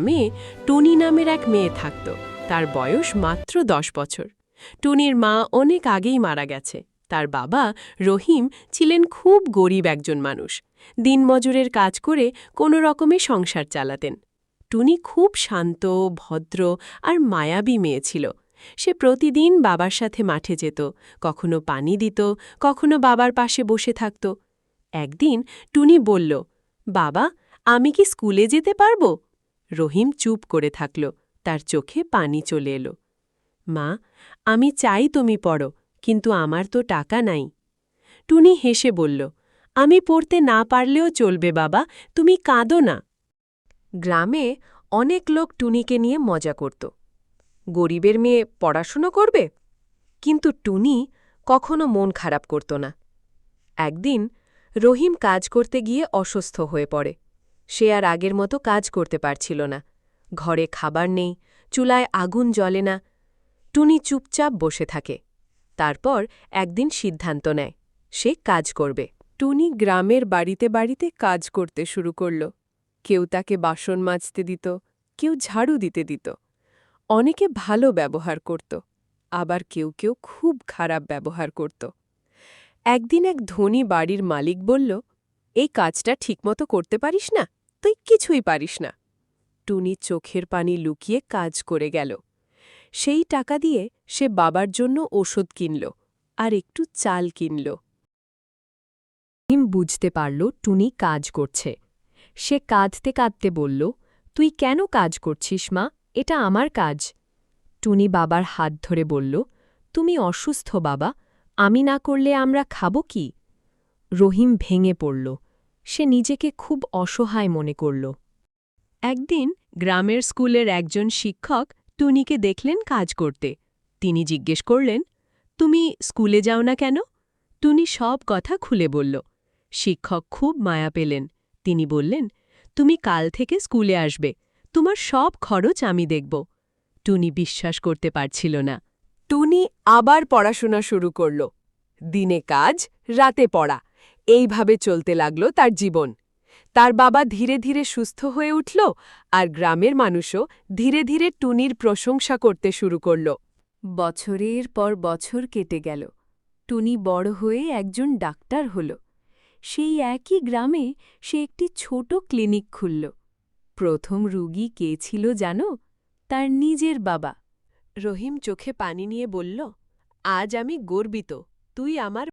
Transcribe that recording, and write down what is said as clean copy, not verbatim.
মেয়ে টুনি নামের এক মেয়ে থাকত। তার বয়স মাত্র 10 বছর। টুনির মা অনেক আগেই মারা গেছে। তার বাবা রহিম ছিলেন খুব গরিব একজন মানুষ। দিনমজুরের কাজ করে কোনো রকমে সংসার চালাতেন। টুনি খুব শান্ত, ভদ্র আর মায়াবী মেয়ে ছিল। সে প্রতিদিন বাবার সাথে মাঠে যেত, কখনো পানি দিত, কখনো বাবার পাশে বসে থাকত। একদিন টুনি বলল, বাবা, আমি কি স্কুলে যেতে পারব? রহিম চুপ করে থাকল, তার চোখে পানি চলে এলো। মা, আমি চাই তুমি পড়ো, কিন্তু আমার তো টাকা নাই। টুনি হেসে বলল, আমি পড়তে না পারলেও চলবে বাবা, তুমি কাঁদো না। গ্রামে অনেক লোক টুনিকে নিয়ে মজা করত। গরিবের মেয়ে পড়াশুনো করবে? কিন্তু টুনি কখনো মন খারাপ করত না। একদিন রহিম কাজ করতে গিয়ে অসুস্থ হয়ে পড়ে। সে আর আগের মতো কাজ করতে পারছিল না। ঘরে খাবার নেই, চুলায় আগুন জ্বলে না। টুনি চুপচাপ বসে থাকে। তারপর একদিন সিদ্ধান্ত নেয়, সে কাজ করবে। টুনি গ্রামের বাড়িতে বাড়িতে কাজ করতে শুরু করল। কেউ তাকে বাসন মাজতে দিত, কেউ ঝাড়ু দিতে দিত। অনেকে ভালো ব্যবহার করত, আবার কেউ কেউ খুব খারাপ ব্যবহার করত। একদিন এক ধনী বাড়ির মালিক বলল, এই কাজটা ঠিকমতো করতে পারিস না? তুই কিছুই পারিস না। টুনি চোখের পানি লুকিয়ে কাজ করে গেল। সেই টাকা দিয়ে সে বাবার জন্য ওষুধ কিনল আর একটু চাল কিনল। রহিম বুঝতে পারল টুনি কাজ করছে। সে কাঁদতে কাঁদতে বলল, তুই কেন কাজ করছিস মা? এটা আমার কাজ। টুনি বাবার হাত ধরে বলল, তুমি অসুস্থ বাবা, আমি না করলে আমরা খাব কি? রহিম ভেঙে পড়ল। সে নিজেকে খুব অসহায় মনে করল। একদিন গ্রামের স্কুলের একজন শিক্ষক টুনিকে দেখলেন কাজ করতে। তিনি জিজ্ঞেস করলেন, তুমি স্কুলে যাও না কেন? টুনি সব কথা খুলে বলল। শিক্ষক খুব মায়া পেলেন। তিনি বললেন, তুমি কাল থেকে স্কুলে আসবে, তোমার সব খরচ আমি দেখব। টুনি বিশ্বাস করতে পারছিল না। টুনি আবার পড়াশোনা শুরু করল। দিনে কাজ, রাতে পড়া, এইভাবে চলতে লাগল তার জীবন। তার বাবা ধীরে ধীরে সুস্থ হয়ে উঠল, আর গ্রামের মানুষও ধীরে ধীরে টুনির প্রশংসা করতে শুরু করল। বছরের পর বছর কেটে গেল। টুনি বড় হয়ে একজন ডাক্তার হল। সেই একই গ্রামে সে একটি ছোট ক্লিনিক খুলল। প্রথম রুগী কে ছিল জানো? তার নিজের বাবা। রহিম চোখে পানি নিয়ে বলল, আজ আমি গর্বিত, তুই আমার